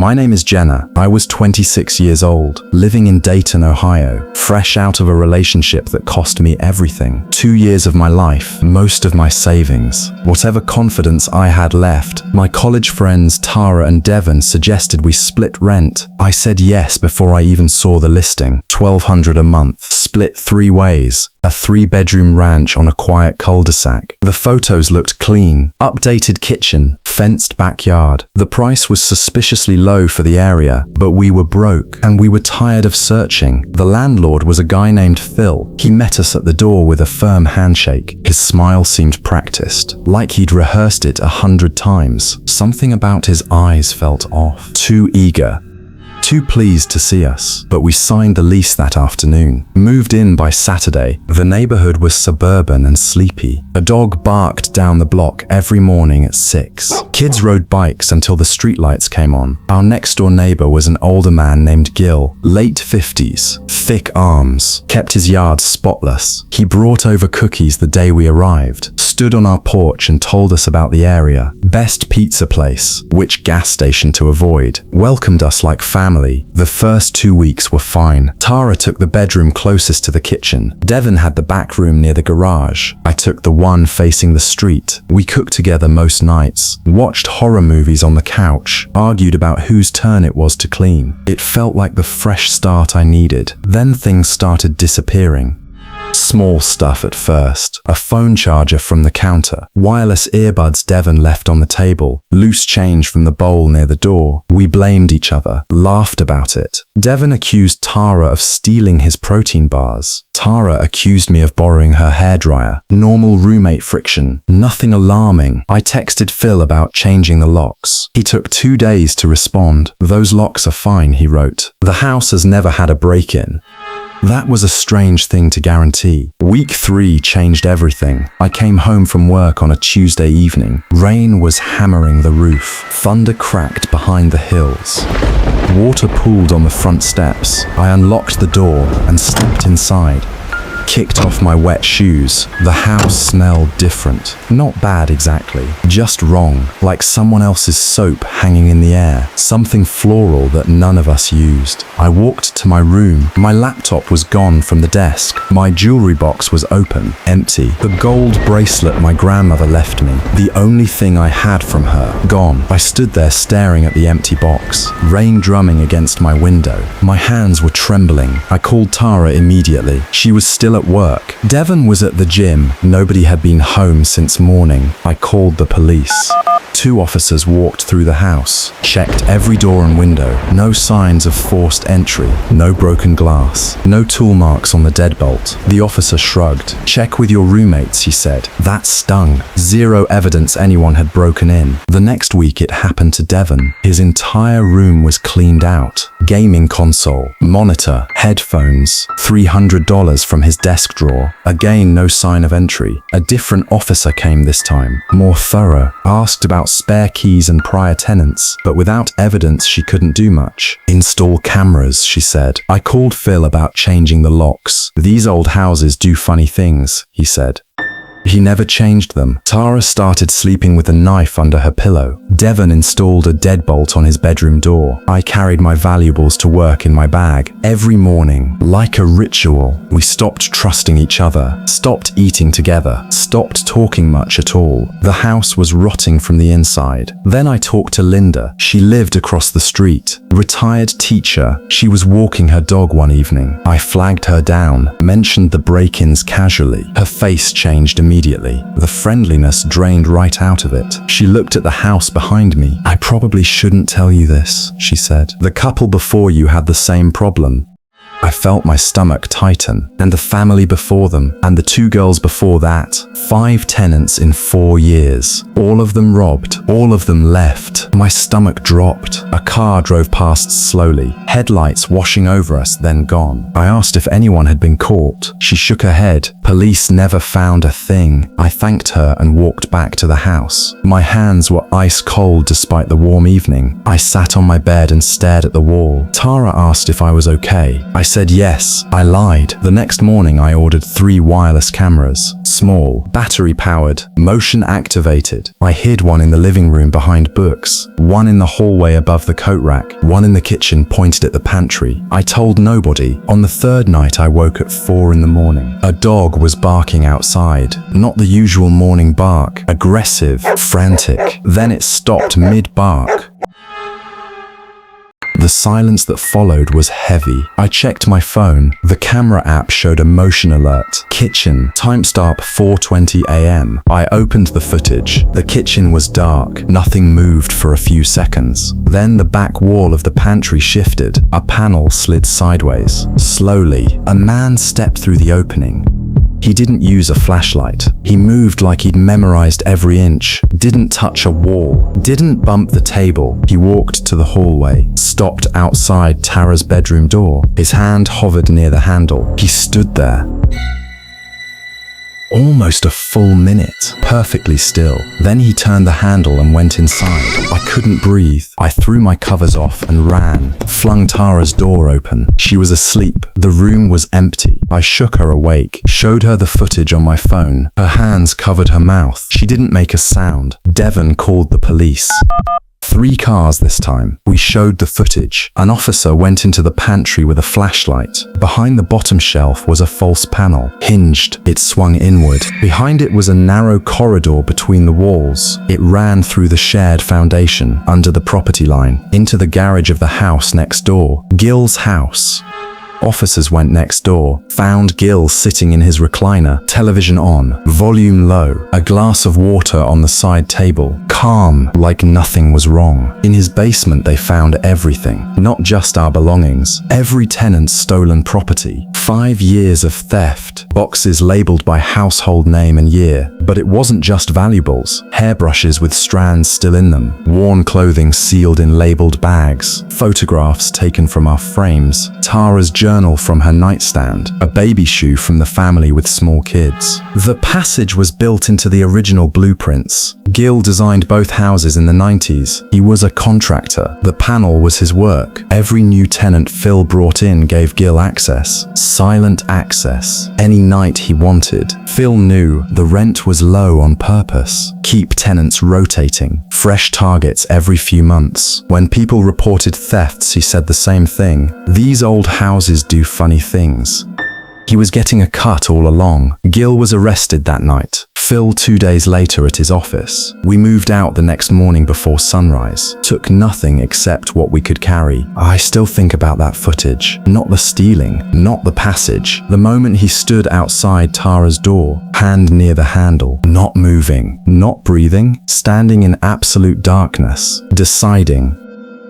My name is Jenna. I was 26 years old, living in Dayton, Ohio, fresh out of a relationship that cost me everything. 2 years of my life, most of my savings, whatever confidence I had left. My college friends Tara and Devon suggested we split rent. I said yes before I even saw the listing. $1,200 a month, split 3 ways. A 3-bedroom ranch on a quiet cul-de-sac. The photos looked clean. Updated kitchen, fenced backyard. The price was suspiciously low for the area, but we were broke and we were tired of searching. The landlord was a guy named Phil. He met us at the door with a firm handshake. His smile seemed practiced, like he'd rehearsed it 100 times. Something about his eyes felt off. Too eager. Too pleased to see us, but we signed the lease that afternoon. Moved in by Saturday. The neighborhood was suburban and sleepy. A dog barked down the block every morning at 6. Kids rode bikes until the streetlights came on. Our next-door neighbor was an older man named Gil, late 50s, thick arms, kept his yard spotless. He brought over cookies the day we arrived, stood on our porch and told us about the area, best pizza place, which gas station to avoid, welcomed us like family. The first 2 weeks were fine. Tara took the bedroom closest to the kitchen. Devon had the back room near the garage. I took the one facing the street. We cooked together most nights, watched horror movies on the couch, argued about whose turn it was to clean. It felt like the fresh start I needed. Then things started disappearing. Small stuff at first. A phone charger from the counter, wireless earbuds Devon left on the table, loose change from the bowl near the door. We blamed each other, laughed about it. Devon accused Tara of stealing his protein bars. Tara accused me of borrowing her hairdryer. Normal roommate friction, nothing alarming. I texted Phil about changing the locks. He took 2 days to respond. "Those locks are fine," he wrote. "The house has never had a break-in." That was a strange thing to guarantee. Week 3 changed everything. I came home from work on a Tuesday evening. Rain was hammering the roof. Thunder cracked behind the hills. Water pooled on the front steps. I unlocked the door and stepped inside. Kicked off my wet shoes. The house smelled different. Not bad exactly, just wrong, like someone else's soap hanging in the air. Something floral that none of us used. I walked to my room. My laptop was gone from the desk. My jewelry box was open, empty. The gold bracelet my grandmother left me, the only thing I had from her, gone. I stood there staring at the empty box, rain drumming against my window. My hands were trembling. I called Tara immediately. She was still at work. Devon was at the gym. Nobody had been home since morning. I called the police. 2 officers walked through the house, checked every door and window. No signs of forced entry, no broken glass, no tool marks on the deadbolt. The officer shrugged. "Check with your roommates," he said. That stung. 0 evidence anyone had broken in. The next week it happened to Devon. His entire room was cleaned out. Gaming console, monitor, headphones, $300 from his desk drawer. Again, no sign of entry. A different officer came this time, more thorough, asked about spare keys and prior tenants, but without evidence she couldn't do much. "Install cameras," she said. I called Phil about changing the locks. "These old houses do funny things," he said. He never changed them. Tara started sleeping with a knife under her pillow. Devon installed a deadbolt on his bedroom door. I carried my valuables to work in my bag. Every morning, like a ritual, we stopped trusting each other, stopped eating together, stopped talking much at all. The house was rotting from the inside. Then I talked to Linda. She lived across the street. Retired teacher. She was walking her dog one evening. I flagged her down, mentioned the break-ins casually. Her face changed immediately. The friendliness drained right out of it. She looked at the house behind me. "I probably shouldn't tell you this," she said. "The couple before you had the same problem." I felt my stomach tighten, and the family before them, and the 2 girls before that. 5 tenants in 4 years. All of them robbed, all of them left. My stomach dropped. A car drove past slowly, headlights washing over us, then gone. I asked if anyone had been caught. She shook her head. Police never found a thing. I thanked her and walked back to the house. My hands were ice cold despite the warm evening. I sat on my bed and stared at the wall. Tara asked if I was okay. I said yes, I lied. The next morning I ordered 3 wireless cameras. Small, battery-powered, motion-activated. I hid one in the living room behind books, one in the hallway above the coat rack, one in the kitchen pointed at the pantry. I told nobody. On the 3rd night I woke at 4 in the morning. A dog was barking outside. Not the usual morning bark. Aggressive, frantic. Then it stopped mid-bark. The silence that followed was heavy. I checked my phone. The camera app showed a motion alert. Kitchen, timestamp 4:20 a.m. I opened the footage. The kitchen was dark. Nothing moved for a few seconds. Then the back wall of the pantry shifted. A panel slid sideways. Slowly, a man stepped through the opening. He didn't use a flashlight. He moved like he'd memorized every inch, didn't touch a wall, didn't bump the table. He walked to the hallway, stopped outside Tara's bedroom door. His hand hovered near the handle. He stood there. Almost a full minute, perfectly still. Then he turned the handle and went inside. I couldn't breathe. I threw my covers off and ran, flung Tara's door open. She was asleep. The room was empty. I shook her awake, showed her the footage on my phone. Her hands covered her mouth. She didn't make a sound. Devon called the police. 3 cars this time. We showed the footage. An officer went into the pantry with a flashlight. Behind the bottom shelf was a false panel. Hinged. It swung inward. Behind it was a narrow corridor between the walls. It ran through the shared foundation, under the property line, into the garage of the house next door. Gil's house. Officers went next door, found Gil sitting in his recliner, television on, volume low, a glass of water on the side table, calm, like nothing was wrong. In his basement they found everything, not just our belongings, every tenant's stolen property. 5 years of theft, boxes labeled by household name and year. But it wasn't just valuables, hairbrushes with strands still in them, worn clothing sealed in labeled bags, photographs taken from our frames, Tara's journal from her nightstand, a baby shoe from the family with small kids. The passage was built into the original blueprints. Gil designed both houses in the 90s. He was a contractor. The panel was his work. Every new tenant Phil brought in gave Gil access. Silent access. Any night he wanted. Phil knew the rent was low on purpose. Keep tenants rotating. Fresh targets every few months. When people reported thefts, he said the same thing. These old houses do funny things. He was getting a cut all along. Gil was arrested that night. Phil 2 days later at his office. We moved out the next morning before sunrise. Took nothing except what we could carry. I still think about that footage. Not the stealing, not the passage. The moment he stood outside Tara's door, hand near the handle, not moving, not breathing, standing in absolute darkness, deciding.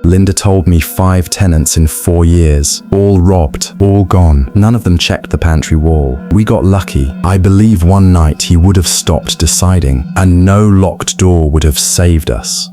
Linda told me 5 tenants in 4 years, all robbed, all gone. None of them checked the pantry wall. We got lucky. I believe one night he would have stopped deciding, and no locked door would have saved us.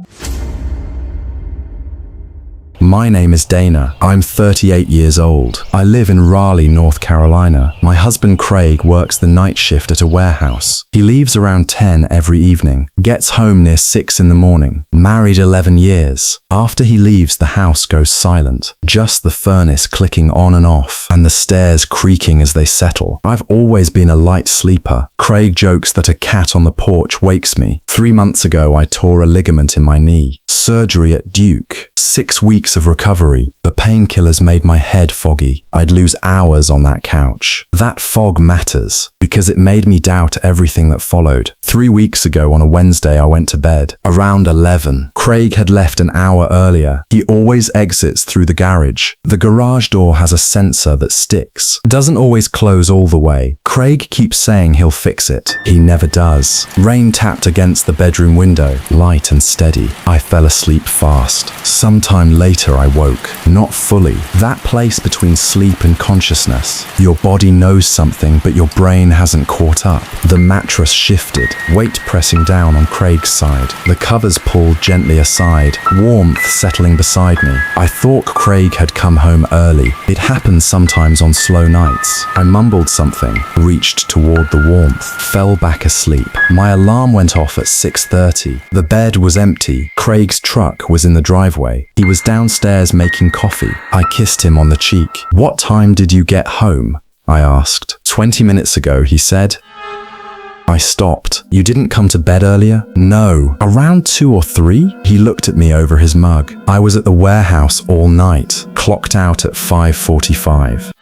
My name is Dana. I'm 38 years old. I live in Raleigh, North Carolina. My husband Craig works the night shift at a warehouse. He leaves around 10 every evening, gets home near 6 in the morning. Married 11 years. After he leaves, the house goes silent. Just the furnace clicking on and off, and the stairs creaking as they settle. I've always been a light sleeper. Craig jokes that a cat on the porch wakes me. 3 months ago, I tore a ligament in my knee. Surgery at Duke. 6 weeks of recovery. The painkillers made my head foggy. I'd lose hours on that couch. That fog matters because it made me doubt everything that followed. 3 weeks ago on a Wednesday, I went to bed. Around 11. Craig had left an hour earlier. He always exits through the garage. The garage door has a sensor that sticks. Doesn't always close all the way. Craig keeps saying he'll fix it. He never does. Rain tapped against the bedroom window, light and steady. I fell asleep fast. Sometime later I woke. Not fully. That place between sleep and consciousness. Your body knows something, but your brain hasn't caught up. The mattress shifted, weight pressing down on Craig's side. The covers pulled gently aside, warmth settling beside me. I thought Craig had come home early. It happens sometimes on slow nights. I mumbled something, reached toward the warmth, fell back asleep. My alarm went off at 6:30. The bed was empty. Craig's truck was in the driveway. He was down downstairs making coffee. I kissed him on the cheek. "What time did you get home?" I asked. 20 minutes ago, he said. I stopped. "You didn't come to bed earlier?" "No." "Around 2 or 3? He looked at me over his mug. "I was at the warehouse all night, clocked out at 5:45.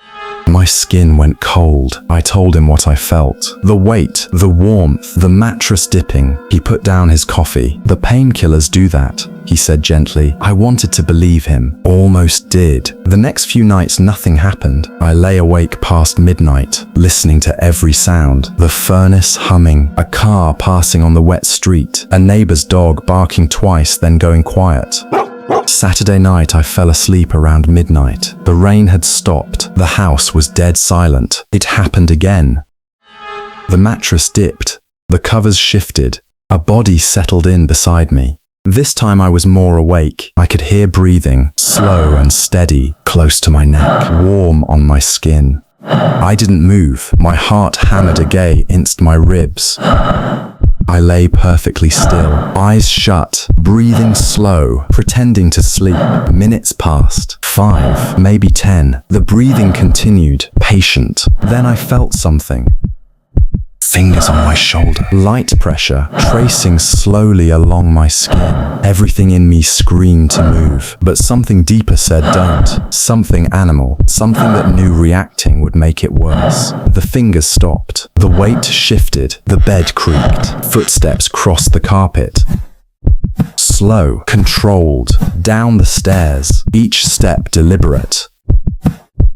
My skin went cold. I told him what I felt. The weight, the warmth, the mattress dipping. He put down his coffee. "The painkillers do that," he said gently. I wanted to believe him. Almost did. The next few nights nothing happened. I lay awake past midnight, listening to every sound. The furnace humming, a car passing on the wet street, a neighbor's dog barking twice then going quiet. Saturday night I fell asleep around midnight. The rain had stopped. The house was dead silent. It happened again. The mattress dipped. The covers shifted. A body settled in beside me. This time I was more awake. I could hear breathing, slow and steady, close to my neck, warm on my skin. I didn't move. My heart hammered against my ribs. I lay perfectly still, eyes shut, breathing slow, pretending to sleep. Minutes passed, 5, maybe 10. The breathing continued, patient. Then I felt something. Fingers on my shoulder, light pressure, tracing slowly along my skin. Everything in me screamed to move, but something deeper said don't. Something animal, something that knew reacting would make it worse. The fingers stopped. The weight shifted. The bed creaked. Footsteps crossed the carpet. Slow, controlled, down the stairs, each step deliberate.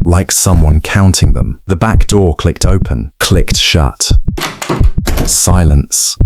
Like someone counting them. The back door clicked open, clicked shut. Silence.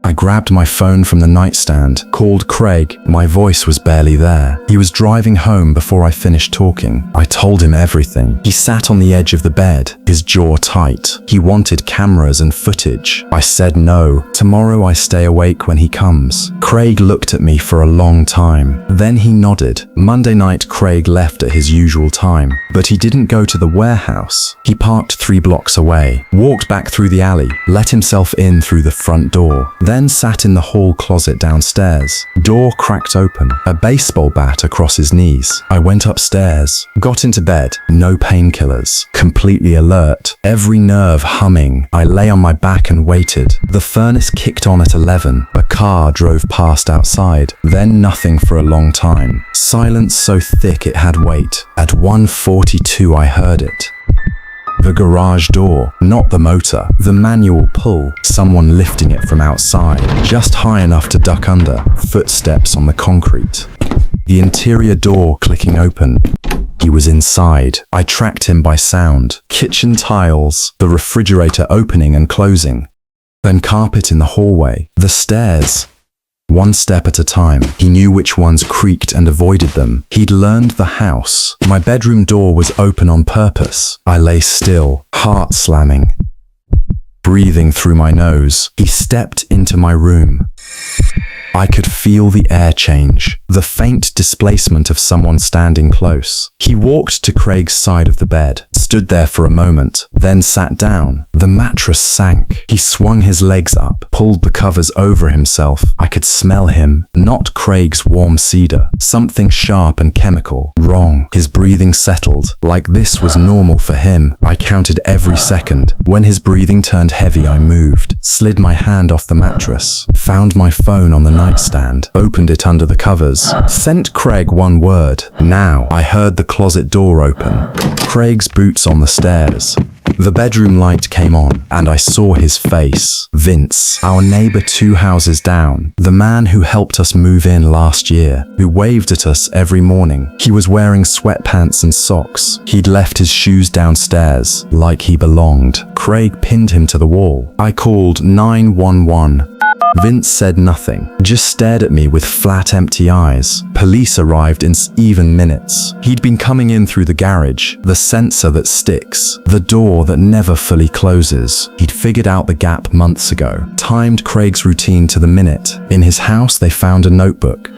I grabbed my phone from the nightstand, called Craig. My voice was barely there. He was driving home before I finished talking. I told him everything. He sat on the edge of the bed, his jaw tight. He wanted cameras and footage. I said no. Tomorrow I stay awake when he comes. Craig looked at me for a long time. Then he nodded. Monday night Craig left at his usual time, but he didn't go to the warehouse. He parked 3 blocks away, walked back through the alley, let himself in through the front door. Then sat in the hall closet downstairs. Door cracked open, a baseball bat across his knees. I went upstairs, got into bed, no painkillers, completely alert, every nerve humming. I lay on my back and waited. The furnace kicked on at 11. A car drove past outside. Then nothing for a long time. Silence so thick it had weight. At 1:42 I heard it. The garage door, not the motor, the manual pull, someone lifting it from outside, just high enough to duck under, footsteps on the concrete. The interior door clicking open. He was inside. I tracked him by sound. Kitchen tiles, the refrigerator opening and closing. Then carpet in the hallway, the stairs. One step at a time, he knew which ones creaked and avoided them. He'd learned the house. My bedroom door was open on purpose. I lay still, heart slamming. Breathing through my nose, he stepped into my room. I could feel the air change, the faint displacement of someone standing close. He walked to Craig's side of the bed, stood there for a moment, then sat down. The mattress sank. He swung his legs up, pulled the covers over himself. I could smell him, not Craig's warm cedar. Something sharp and chemical. Wrong. His breathing settled, like this was normal for him. I counted every second. When his breathing turned heavy, I moved, slid my hand off the mattress, found my phone on the nightstand, opened it under the covers, sent Craig one word. Now. I heard the closet door open. Craig's boots on the stairs. The bedroom light came on, and I saw his face. Vince, our neighbor 2 houses down, the man who helped us move in last year, who waved at us every morning. He was wearing sweatpants and socks. He'd left his shoes downstairs, like he belonged. Craig pinned him to the wall. I called 911. Vince said nothing, just stared at me with flat, empty eyes. Police arrived in even minutes. He'd been coming in through the garage, the sensor that sticks, the door that never fully closes. He'd figured out the gap months ago, timed Craig's routine to the minute. In his house, they found a notebook.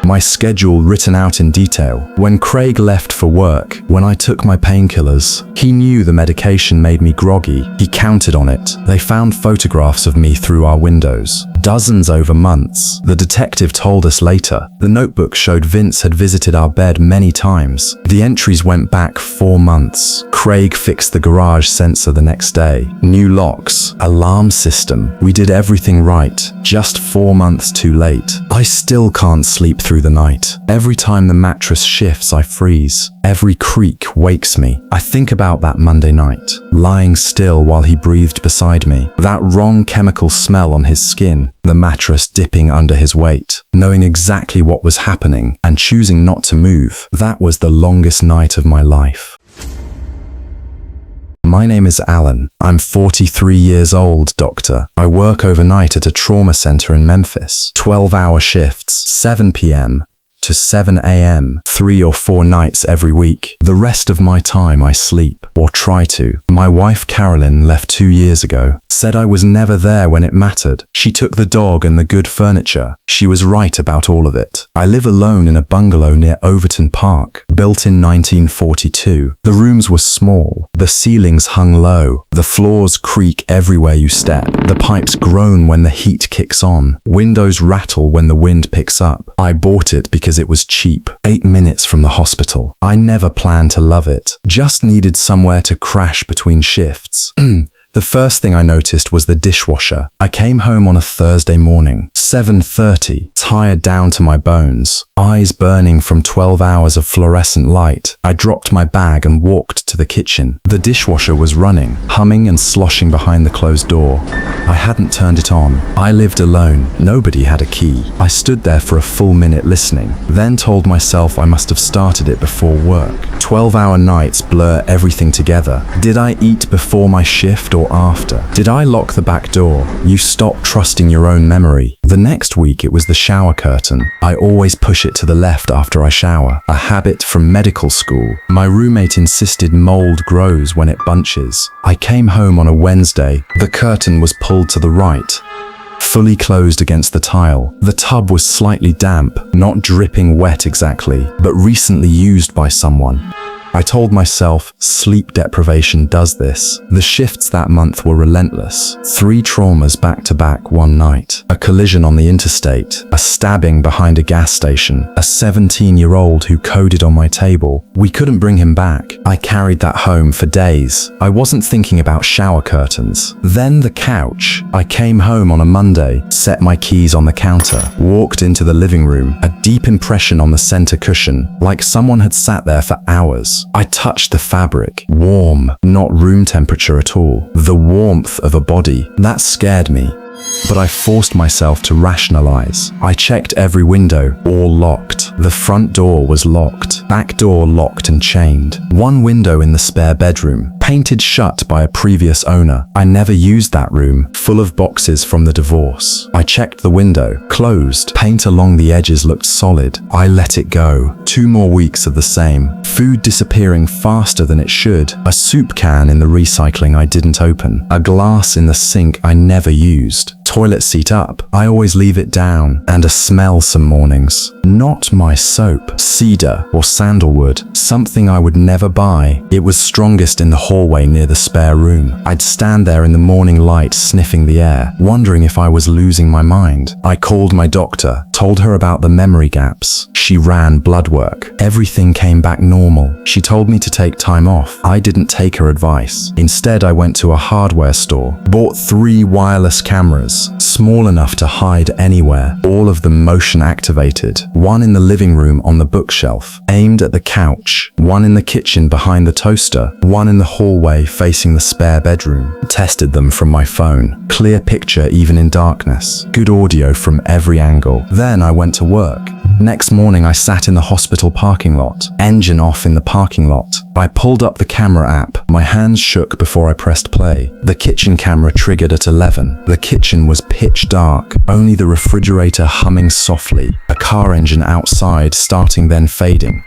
My schedule written out in detail. When Craig left for work, when I took my painkillers, he knew the medication made me groggy. He counted on it. They found photographs of me through our windows. dozens over months. The detective told us later. The notebook showed Vince had visited our bed many times. The entries went back 4 months. Craig fixed the garage sensor the next day. New locks, alarm system. We did everything right, just 4 months too late. I still can't sleep through the night. Every time the mattress shifts, I freeze. Every creak wakes me. I think about that Monday night, lying still while he breathed beside me. That wrong chemical smell on his skin, the mattress dipping under his weight. Knowing exactly what was happening and choosing not to move. That was the longest night of my life. My name is Alan. I'm 43 years old, doctor. I work overnight at a trauma center in Memphis. 12-hour shifts, 7 p.m. to 7 a.m., 3 or 4 nights every week. The rest of my time I sleep, or try to. My wife Carolyn left 2 years ago, said I was never there when it mattered. She took the dog and the good furniture. She was right about all of it. I live alone in a bungalow near Overton Park, built in 1942. The rooms were small, the ceilings hung low, the floors creak everywhere you step, the pipes groan when the heat kicks on, windows rattle when the wind picks up. I bought it because it was cheap, 8 minutes from the hospital. I never planned to love it, just needed somewhere to crash between shifts. The first thing I noticed was the dishwasher. I came home on a Thursday morning, 7:30, tired down to my bones, eyes burning from 12 hours of fluorescent light. I dropped my bag and walked to the kitchen. The dishwasher was running, humming and sloshing behind the closed door. I hadn't turned it on. I lived alone. Nobody had a key. I stood there for a full minute listening, then told myself I must have started it before work. 12-hour nights blur everything together. Did I eat before my shift or after? Did I lock the back door? You stop trusting your own memory. The next week it was the shower curtain. I always push it to the left after I shower, a habit from medical school. My roommate insisted mold grows when it bunches. I came home on a Wednesday. The curtain was pulled to the right, fully closed against the tile. The tub was slightly damp, not dripping wet exactly, but recently used by someone. I told myself, sleep deprivation does this. The shifts that month were relentless. 3 traumas back to back one night. A collision on the interstate, a stabbing behind a gas station, a 17-year-old who coded on my table. We couldn't bring him back. I carried that home for days. I wasn't thinking about shower curtains. Then the couch. I came home on a Monday, set my keys on the counter, walked into the living room, a deep impression on the center cushion, like someone had sat there for hours. I touched the fabric, warm, not room temperature at all. The warmth of a body. That scared me. But I forced myself to rationalize. I checked every window, all locked. The front door was locked, back door locked and chained. One window in the spare bedroom, painted shut by a previous owner. I never used that room, full of boxes from the divorce. I checked the window, closed. Paint along the edges looked solid. I let it go. 2 more weeks of the same. Food disappearing faster than it should. A soup can in the recycling I didn't open. A glass in the sink I never used. Toilet seat up. I always leave it down. And a smell some mornings. Not my soap. Cedar or sandalwood. Something I would never buy. It was strongest in the hallway near the spare room. I'd stand there in the morning light sniffing the air, wondering if I was losing my mind. I called my doctor, told her about the memory gaps. She ran blood work. Everything came back normal. She told me to take time off. I didn't take her advice. Instead, I went to a hardware store, bought 3 wireless cameras, small enough to hide anywhere, all of them motion activated. One in the living room on the bookshelf, aimed at the couch, one in the kitchen behind the toaster, one in the hallway facing the spare bedroom. Tested them from my phone. Clear picture even in darkness. Good audio from every angle. Then I went to work. Next morning I sat in the hospital parking lot, engine off in the parking lot. I pulled up the camera app. My hands shook before I pressed play. The kitchen camera triggered at 11. The kitchen was pitch dark, only the refrigerator humming softly, a car engine outside starting then fading.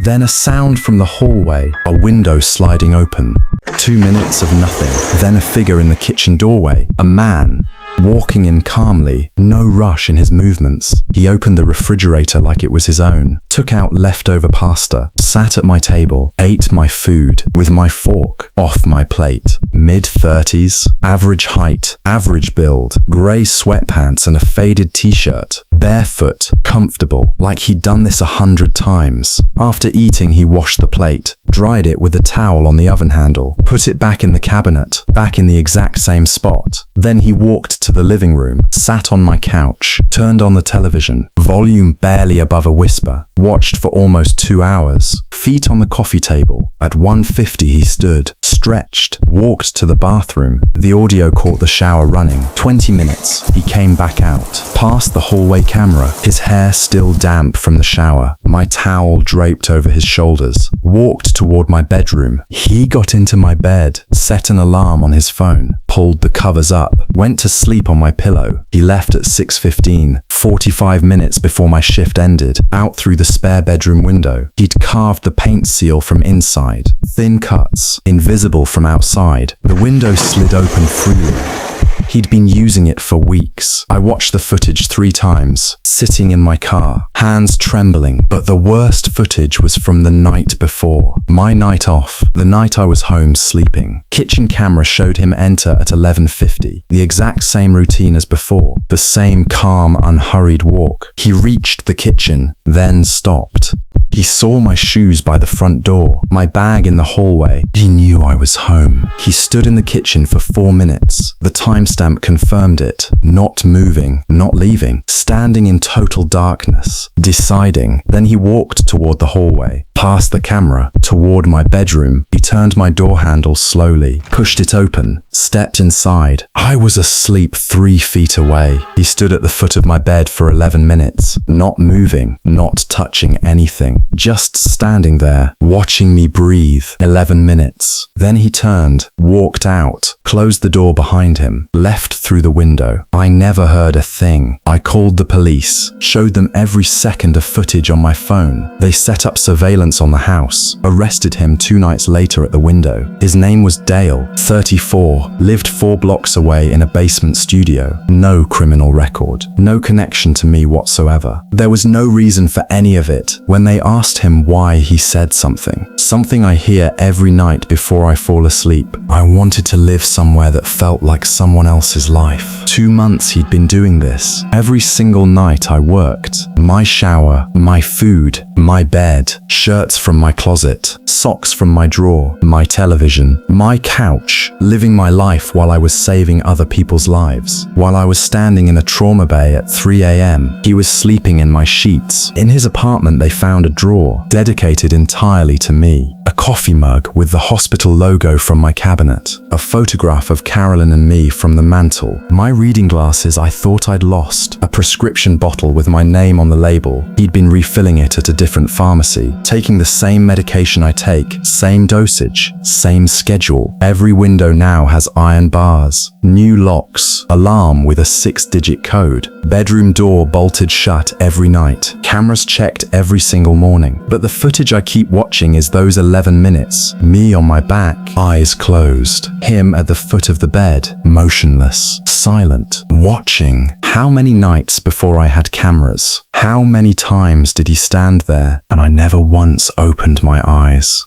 Then a sound from the hallway, a window sliding open. 2 minutes of nothing. Then a figure in the kitchen doorway, a man. walking in calmly, no rush in his movements. He opened the refrigerator like it was his own, took out leftover pasta, sat at my table, ate my food with my fork off my plate. Mid-30s, average height, average build, grey sweatpants and a faded t-shirt, barefoot, comfortable, like he'd done this 100 times. After eating, he washed the plate, dried it with a towel on the oven handle, put it back in the cabinet, back in the exact same spot. Then he walked to the living room, sat on my couch, turned on the television, volume barely above a whisper, watched for almost 2 hours, feet on the coffee table. At 1:50 he stood, stretched, walked to the bathroom. The audio caught the shower running. 20 minutes. He came back out, past the hallway camera, his hair still damp from the shower, my towel draped over his shoulders, walked toward my bedroom. He got into my bed, set an alarm on his phone, pulled the covers up, went to sleep on my pillow. He left at 6:15, 45 minutes before my shift ended, out through the spare bedroom window. He'd carved the paint seal from inside, thin cuts, invisible from outside. The window slid open freely. He'd been using it for weeks. I watched the footage 3 times, sitting in my car, hands trembling, but the worst footage was from the night before. My night off, the night I was home sleeping. Kitchen camera showed him enter at 11:50, the exact same routine as before, the same calm, unhurried walk. He reached the kitchen, then stopped. He saw my shoes by the front door, my bag in the hallway. He knew I was home. He stood in the kitchen for 4 minutes. The timestamp confirmed it. Not moving, not leaving, standing in total darkness, deciding. Then he walked toward the hallway, past the camera, toward my bedroom. He turned my door handle slowly, pushed it open, stepped inside. I was asleep 3 feet away. He stood at the foot of my bed for 11 minutes, not moving, not touching anything. Just standing there, watching me breathe. 11 minutes. Then he turned, walked out, closed the door behind him, left through the window. I never heard a thing. I called the police, showed them every second of footage on my phone. They set up surveillance on the house, arrested him 2 nights later at the window. His name was Dale, 34, lived 4 blocks away in a basement studio. No criminal record, no connection to me whatsoever. There was no reason for any of it. When they asked him why, he said something I hear every night before I fall asleep. I wanted to live somewhere that felt like someone else's life. 2 months he'd been doing this. Every single night I worked. My shower, my food, my bed, shirts from my closet, socks from my drawer, my television, my couch, living my life while I was saving other people's lives. While I was standing in a trauma bay at 3 a.m., he was sleeping in my sheets. In his apartment they found a drawer dedicated entirely to me. A coffee mug with the hospital logo from my cabinet. A photograph of Carolyn and me from the mantle. My reading glasses I thought I'd lost. A prescription bottle with my name on the label. He'd been refilling it at a different pharmacy. Taking the same medication I take, same dosage, same schedule. Every window now has iron bars. New locks. Alarm with a 6-digit code. Bedroom door bolted shut every night. Cameras checked every single morning. But the footage I keep watching is those 11 minutes. Me on my back, eyes closed. Him at the foot of the bed, motionless, silent, watching. How many nights before I had cameras? How many times did he stand there and I never once opened my eyes?